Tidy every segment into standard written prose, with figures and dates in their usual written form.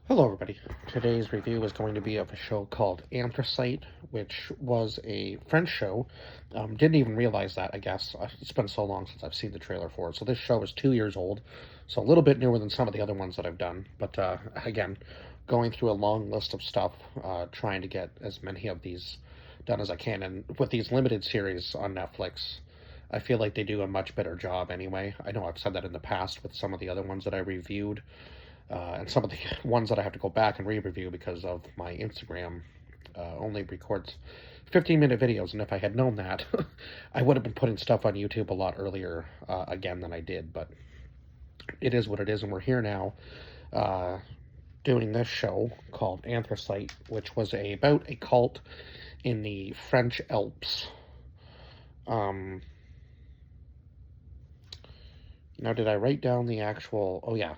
Hello, everybody. Today's review is going to be of a show called Anthracite, which was a French show. Didn't even realize that, I guess. It's been so long since I've seen the trailer for it. So this show is 2 years old, so a little bit newer than some of the other ones that I've done. But again, going through a long list of stuff, trying to get as many of these done as I can. And with these limited series on Netflix, I feel like they do a much better job anyway. I know I've said that in the past with some of the other ones that I reviewed and some of the ones that I have to go back and re-review because of my Instagram only records 15-minute videos, and if I had known that, I would have been putting stuff on YouTube a lot earlier again than I did, but it is what it is, and we're here now uh, doing this show called Anthracite, which was about a cult in the French Alps. Um, Now, did I write down the actual... Oh, yeah,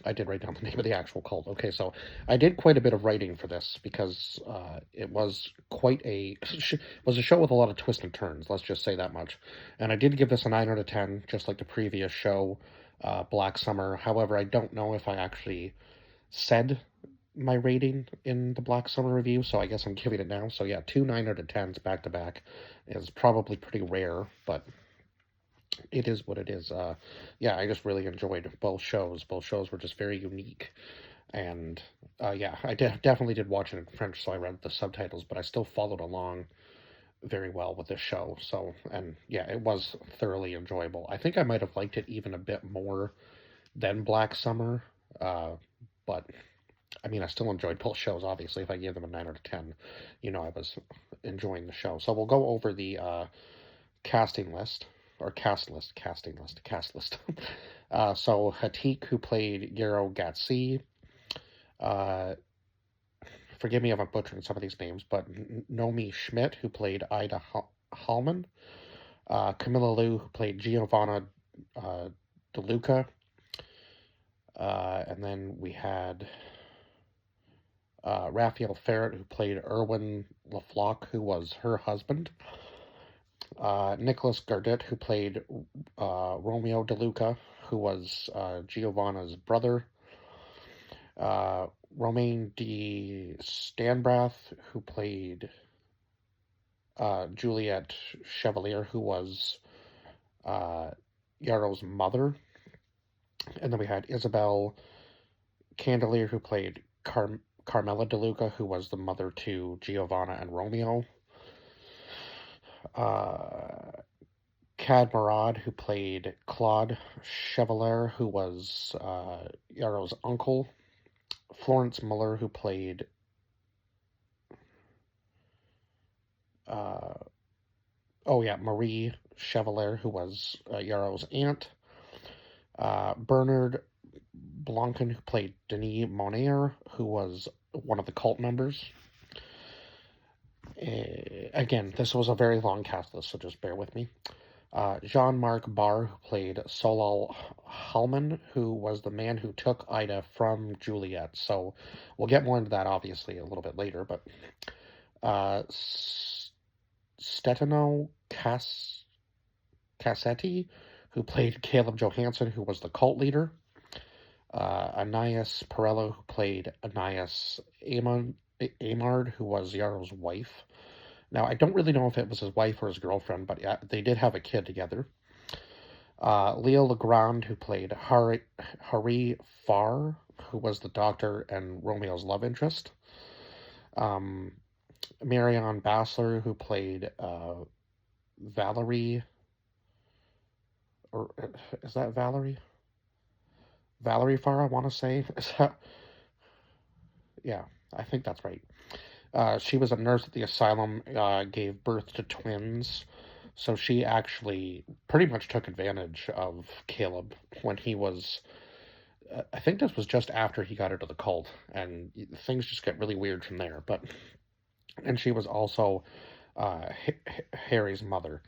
I did write down the name of the actual cult. Okay, so I did quite a bit of writing for this because it was quite a... was a show with a lot of twists and turns, let's just say that much. And I did give this a 9 out of 10, just like the previous show, Black Summer. However, I don't know if I actually said my rating in the Black Summer review, so I guess I'm giving it now. So yeah, two 9 out of 10s back-to-back is probably pretty rare, but it is what it is. Yeah, I just really enjoyed both shows. Both shows were just very unique, and yeah, I definitely did watch it in French, so I read the subtitles, but I still followed along very well with this show. So, and yeah, it was thoroughly enjoyable. I think I might have liked it even a bit more than Black Summer, uh, but I mean, I still enjoyed both shows. Obviously, if I gave them a 9 out of 10, I was enjoying the show. So we'll go over the casting list, or cast list. So Hatik, who played Gero Gatsi, uh, forgive me if I'm butchering some of these names, but Nomi Schmidt, who played Ida Hallman, Camilla Liu, who played Giovanna DeLuca, and then we had Raphael Ferret, who played Erwin LaFlock, who was her husband. Nicholas Gardet, who played Romeo DeLuca, who was Giovanna's brother. Romain de Stanbrath, who played Juliette Chevalier, who was Yarrow's mother. And then we had Isabel Candelier, who played Carmela DeLuca, who was the mother to Giovanna and Romeo. Cad Murad, who played Claude Chevalier, who was Yarrow's uncle. Florence Muller, who played Marie Chevalier, who was Yarrow's aunt. Bernard Blancan, who played Denis Monaire, who was one of the cult members. Again, this was a very long cast list, so just bear with me. Jean-Marc Barr, who played Solal Hallman, who was the man who took Ida from Juliet. So we'll get more into that, obviously, a little bit later. But Stefano Cassetti, who played Caleb Johansson, who was the cult leader. Anais Perello, who played Anais Amard, who was Yarrow's wife. Now, I don't really know if it was his wife or his girlfriend, but yeah, they did have a kid together. Leo Legrand, who played Hari Farr, who was the doctor and Romeo's love interest. Marianne Bassler, who played Valerie, or is that Valerie? Valerie Farr, I want to say. Is that... Yeah, I think that's right. She was a nurse at the asylum, gave birth to twins, so she actually pretty much took advantage of Caleb when he was... I think this was just after he got into the cult, and things just get really weird from there. And she was also Harry's mother.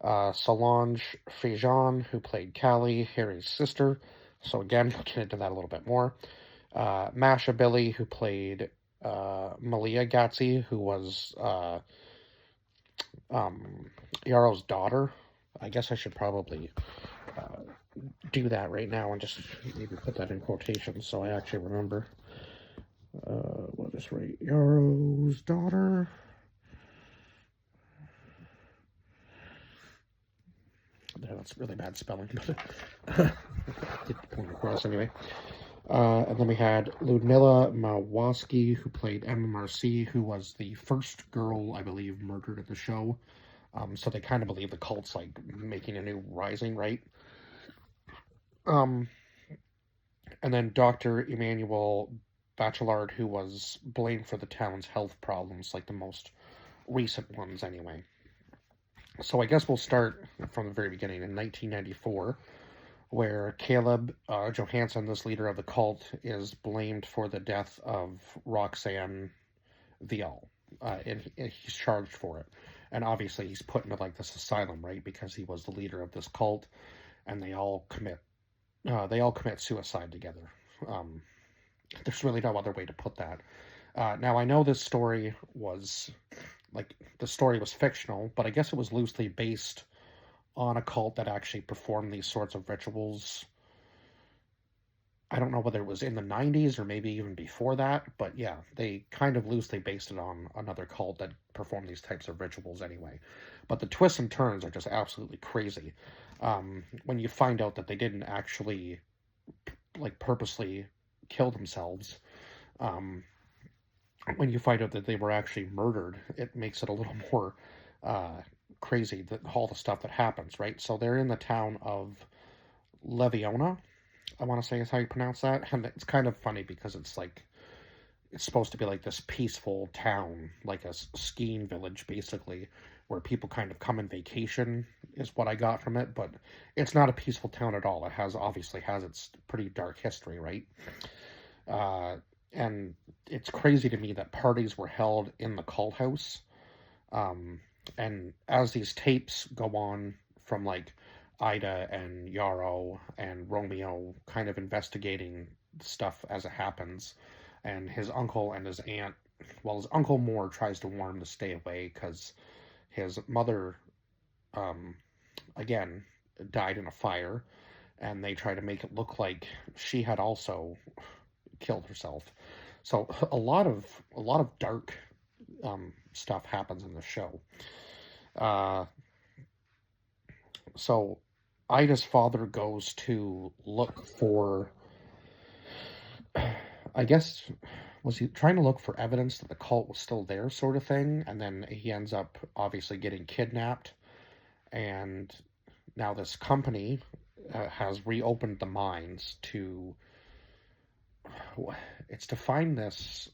Solange Fejan, who played Callie, Harry's sister. So again, we'll get into that a little bit more. Masha Billy, who played Malia Gatsi, who was Yarrow's daughter. I guess I should probably do that right now and just maybe put that in quotations so I actually remember. What is right? Yarrow's daughter. Yeah, that's really bad spelling, but get the point across anyway. And then we had Ludmilla Mawaski, who played Emma Marcy, who was the first girl, I believe, murdered at the show. So they kind of believe the cult's like making a new rising, right? Um, and then Dr. Emmanuel Bachelard, who was blamed for the town's health problems, like the most recent ones anyway. So I guess we'll start from the very beginning in 1994, where Caleb Johansson, this leader of the cult, is blamed for the death of Roxanne Vial, and he's charged for it. And obviously, he's put into like this asylum, right? Because he was the leader of this cult, and they all commit suicide together. Um, there's really no other way to put that. Now I know this story was like the story was fictional, but I guess it was loosely based on a cult that actually performed these sorts of rituals. I don't know whether it was in the 90s or maybe even before that, but yeah, they kind of loosely based it on another cult that performed these types of rituals anyway. But the twists and turns are just absolutely crazy. When you find out that they didn't actually like purposely kill themselves, um, when you find out that they were actually murdered, it makes it a little more uh, crazy that all the stuff that happens, right? So they're in the town of Leviona, I want to say is how you pronounce that. And it's kind of funny because it's like it's supposed to be like this peaceful town, like a skiing village, basically, where people kind of come and vacation, is what I got from it. But it's not a peaceful town at all. It obviously has its pretty dark history, right? Uh, and it's crazy to me that parties were held in the cult house. Um, and as these tapes go on from like Ida and Yarrow and Romeo kind of investigating stuff as it happens, and his uncle and his aunt, well, his uncle more tries to warn him to stay away because his mother, um, again, died in a fire, and they try to make it look like she had also killed herself. So a lot of dark stuff happens in the show. Uh, so Ida's father goes to look for, I guess, was he trying to look for evidence that the cult was still there, sort of thing? And then he ends up obviously getting kidnapped. And now this company has reopened the mines to, it's to find this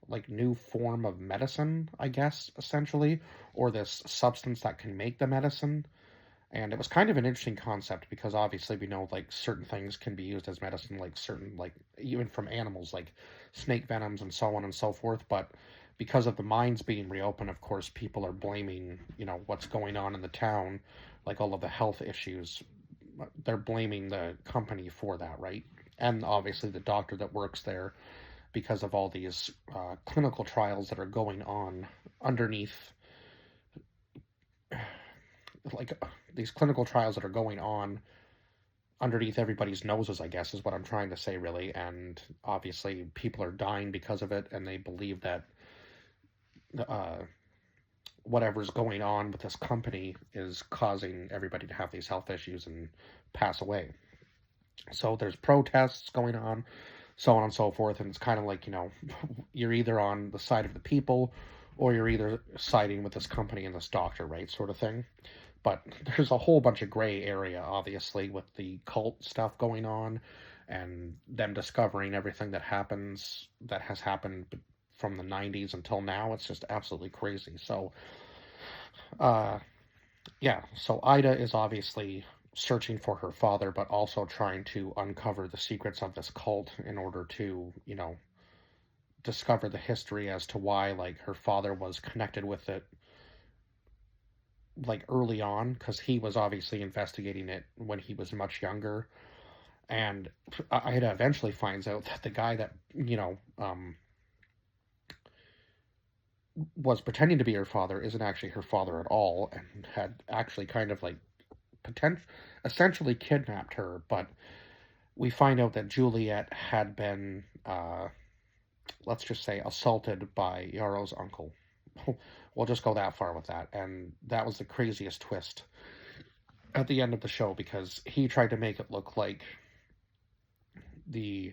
like new form of medicine, I guess, essentially, or this substance that can make the medicine. And it was kind of an interesting concept because obviously we know like certain things can be used as medicine, like certain like even from animals like snake venoms and so on and so forth. But because of the mines being reopened, of course, people are blaming what's going on in the town, like all of the health issues. They're blaming the company for that, right? And obviously the doctor that works there because of all these clinical trials that are going on underneath, like these clinical trials that are going on underneath everybody's noses, I guess, is what I'm trying to say, really. And obviously, people are dying because of it, and they believe that uh, whatever's going on with this company is causing everybody to have these health issues and pass away. So there's protests going on, so on and so forth, and it's kind of like, you're either on the side of the people or you're either siding with this company and this doctor, right, sort of thing. But there's a whole bunch of gray area, obviously, with the cult stuff going on and them discovering everything that has happened from the 90s until now. It's just absolutely crazy. So, uh, yeah, so Ida is obviously searching for her father, but also trying to uncover the secrets of this cult in order to, discover the history as to why, like, her father was connected with it like early on because he was obviously investigating it when he was much younger. And Ida eventually finds out that the guy that was pretending to be her father isn't actually her father at all, and had actually kind of like potential essentially kidnapped her. But we find out that Juliet had been, let's just say, assaulted by Yarrow's uncle. We'll just go that far with that. And that was the craziest twist at the end of the show because he tried to make it look like the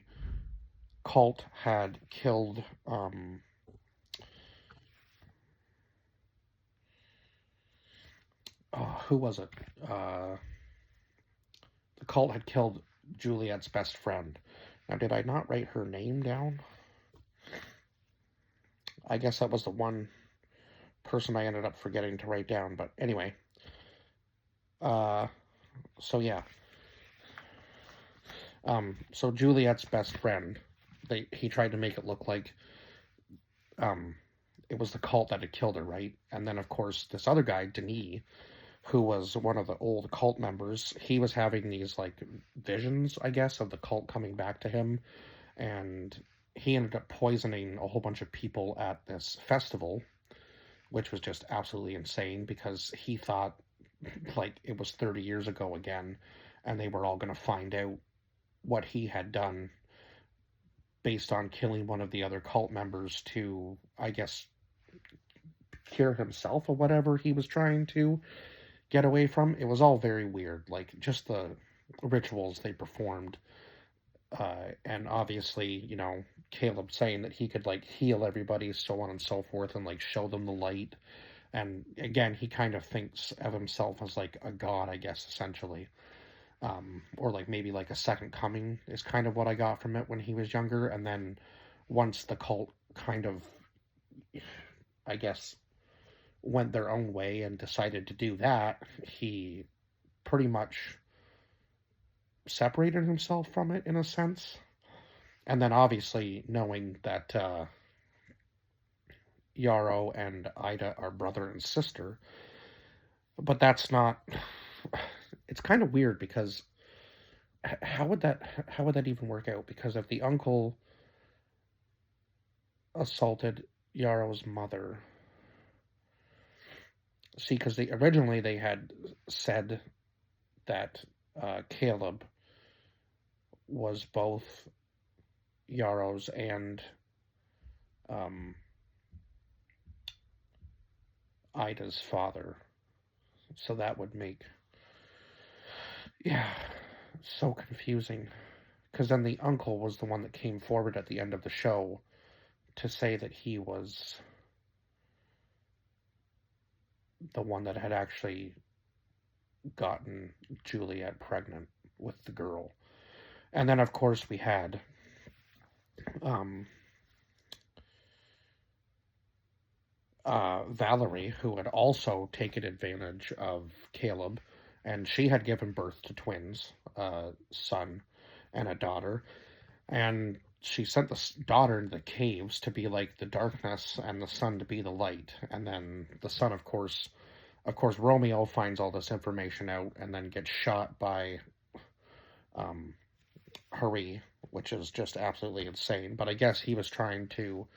cult had killed who was it? The cult had killed Juliet's best friend. Now, did I not write her name down? I guess that was the one person I ended up forgetting to write down. But anyway, uh, so yeah, so Juliet's best friend, he tried to make it look like um, it was the cult that had killed her, right? And then of course this other guy, Denis, who was one of the old cult members, he was having these like visions, I guess, of the cult coming back to him, and he ended up poisoning a whole bunch of people at this festival, which was just absolutely insane because he thought like it was 30 years ago again, and they were all going to find out what he had done based on killing one of the other cult members to, I guess, cure himself or whatever he was trying to get away from. It was all very weird, like just the rituals they performed. And obviously, Caleb saying that he could like heal everybody, so on and so forth, and like show them the light. And again, he kind of thinks of himself as like a god, I guess, essentially. Or like maybe like a second coming is kind of what I got from it when he was younger. And then once the cult kind of, I guess, went their own way and decided to do that, he pretty much separated himself from it in a sense. And then obviously knowing that Yarrow and Ida are brother and sister, but that's not. It's kind of weird because how would that even work out? Because if the uncle assaulted Yarrow's mother, see, because originally they had said that Caleb was both Yarrow's and um, Ida's father, so that would make, yeah, so confusing. Because then the uncle was the one that came forward at the end of the show to say that he was the one that had actually gotten Juliet pregnant with the girl. And then, of course, we had Valerie, who had also taken advantage of Caleb, and she had given birth to twins, a son and a daughter. And she sent the daughter into the caves to be like the darkness and the son to be the light. And then the son, of course, Romeo finds all this information out and then gets shot by Hari, which is just absolutely insane. But I guess he was trying to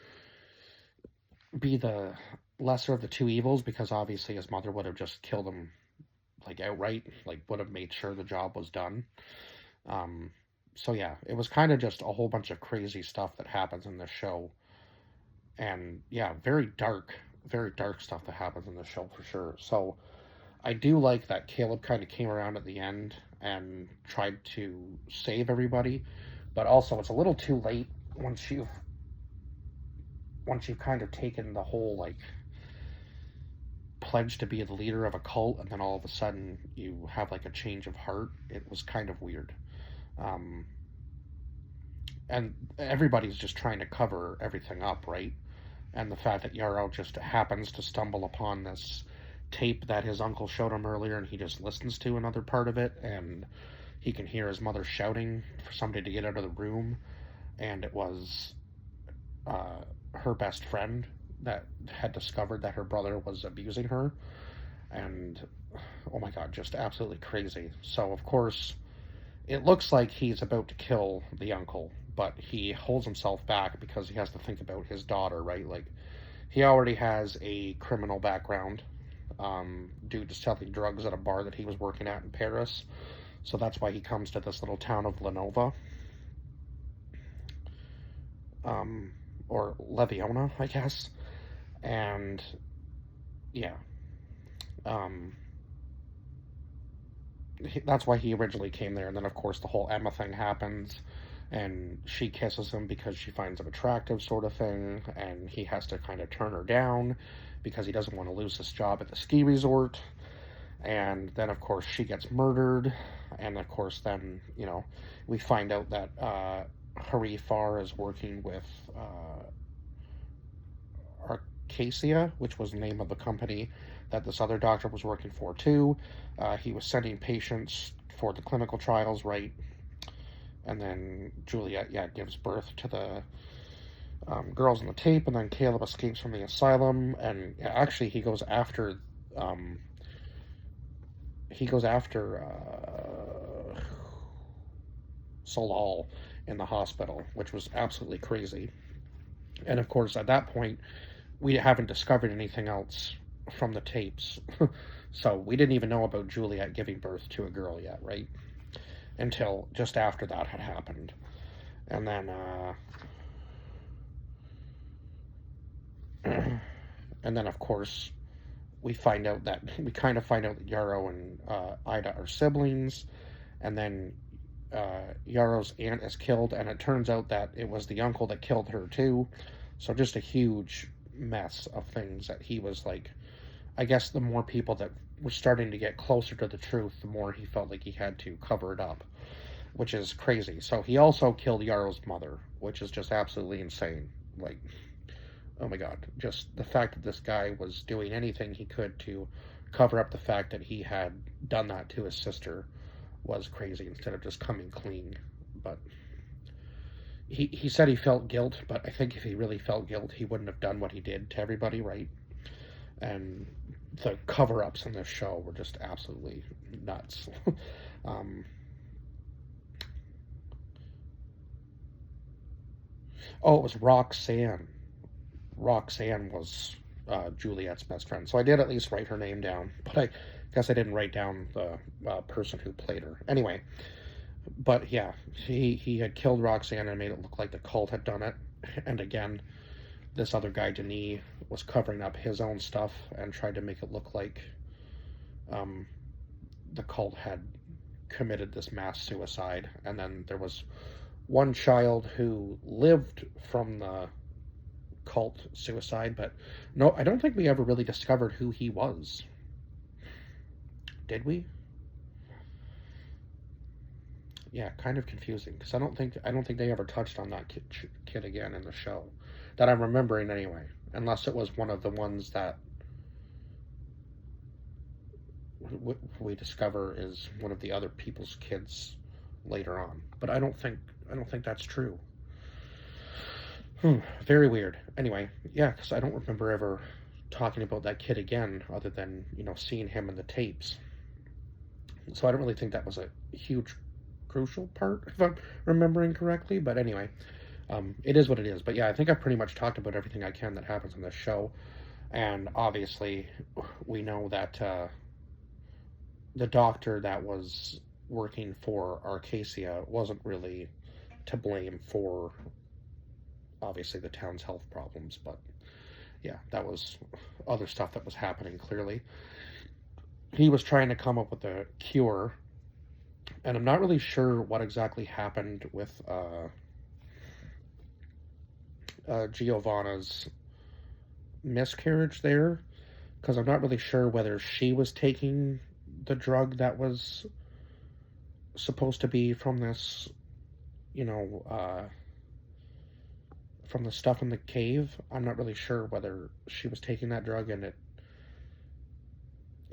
be the lesser of the two evils because obviously his mother would have just killed him like outright, like would have made sure the job was done. So yeah, it was kind of just a whole bunch of crazy stuff that happens in this show. And yeah, very dark stuff that happens in the show for sure. So I do like that Caleb kind of came around at the end and tried to save everybody, but also it's a little too late once you've kind of taken the whole like pledge to be the leader of a cult and then all of a sudden you have like a change of heart. It was kind of weird. Um, and everybody's just trying to cover everything up, right? And the fact that Yarrow just happens to stumble upon this tape that his uncle showed him earlier and he just listens to another part of it and he can hear his mother shouting for somebody to get out of the room, and it was her best friend that had discovered that her brother was abusing her. And oh my god, just absolutely crazy. So of course it looks like he's about to kill the uncle, but he holds himself back because he has to think about his daughter, right? Like, he already has a criminal background due to selling drugs at a bar that he was working at in Paris. So that's why he comes to this little town of Lenova, um, or Leviona, I guess. And yeah, um, that's why he originally came there. And then, of course, the whole Emma thing happens, and she kisses him because she finds him attractive, sort of thing. And he has to kind of turn her down because he doesn't want to lose his job at the ski resort. And then, of course, she gets murdered. And, of course, then, we find out that Hari Far is working with Arcacia, which was the name of the company that this other doctor was working for, too. He was sending patients for the clinical trials, right? And then Juliet, gives birth to the girls in the tape, and then Caleb escapes from the asylum, and actually he goes after um, Solal in the hospital, which was absolutely crazy. And of course, at that point, we haven't discovered anything else from the tapes. So we didn't even know about Juliet giving birth to a girl yet, right? Until just after that had happened. And then, of course, we kind of find out that Yarrow and Ida are siblings. And then Yarrow's aunt is killed, and it turns out that it was the uncle that killed her, too. So just a huge mess of things that he was like, I guess the more people that were starting to get closer to the truth, the more he felt like he had to cover it up, which is crazy. So he also killed Yarrow's mother, which is just absolutely insane. Like, oh my god, just the fact that this guy was doing anything he could to cover up the fact that he had done that to his sister was crazy, instead of just coming clean. But he said he felt guilt, but I think if he really felt guilt, he wouldn't have done what he did to everybody, right? And the cover-ups in this show were just absolutely nuts. um, oh, it was Roxanne. Roxanne was Juliet's best friend, so I did at least write her name down, but I guess I didn't write down the person who played her. Anyway, but yeah, he had killed Roxanne and made it look like the cult had done it. And again, this other guy, Denis, was covering up his own stuff and tried to make it look like the cult had committed this mass suicide. And then there was one child who lived from the cult suicide, but no, I don't think we ever really discovered who he was. Did we? Yeah, kind of confusing, because I don't think they ever touched on that kid again in the show, that I'm remembering anyway, unless it was one of the ones that we discover is one of the other people's kids later on. But I don't think that's true. Very weird. Anyway, yeah, because I don't remember ever talking about that kid again, other than seeing him in the tapes. So I don't really think that was a huge crucial part, if I'm remembering correctly. But anyway, it is what it is. But yeah, I think I've pretty much talked about everything I can that happens in this show. And obviously, we know that the doctor that was working for Arcacia wasn't really to blame for, obviously, the town's health problems. But yeah, that was other stuff that was happening, clearly. He was trying to come up with a cure, and I'm not really sure what exactly happened with Giovanna's miscarriage there, because I'm not really sure whether she was taking the drug that was supposed to be from this, from the stuff in the cave. I'm not really sure whether she was taking that drug, and it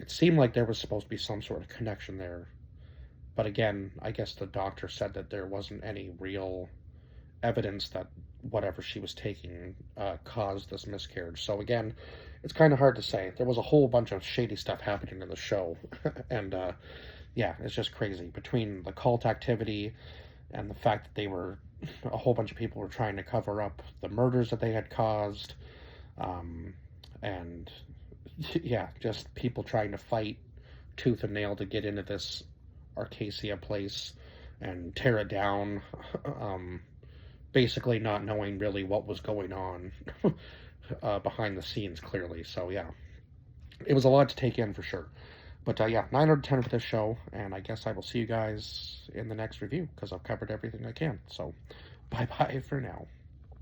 seemed like there was supposed to be some sort of connection there. But again, I guess the doctor said that there wasn't any real evidence that whatever she was taking caused this miscarriage. So again, it's kind of hard to say. There was a whole bunch of shady stuff happening in the show. And yeah, it's just crazy. Between the cult activity and the fact that a whole bunch of people were trying to cover up the murders that they had caused. And yeah, just people trying to fight tooth and nail to get into this Arcacia place and tear it down, basically not knowing really what was going on behind the scenes clearly. So yeah, it was a lot to take in for sure. But yeah, 9 out of 10 for this show, and I guess I will see you guys in the next review because I've covered everything I can. So bye bye for now.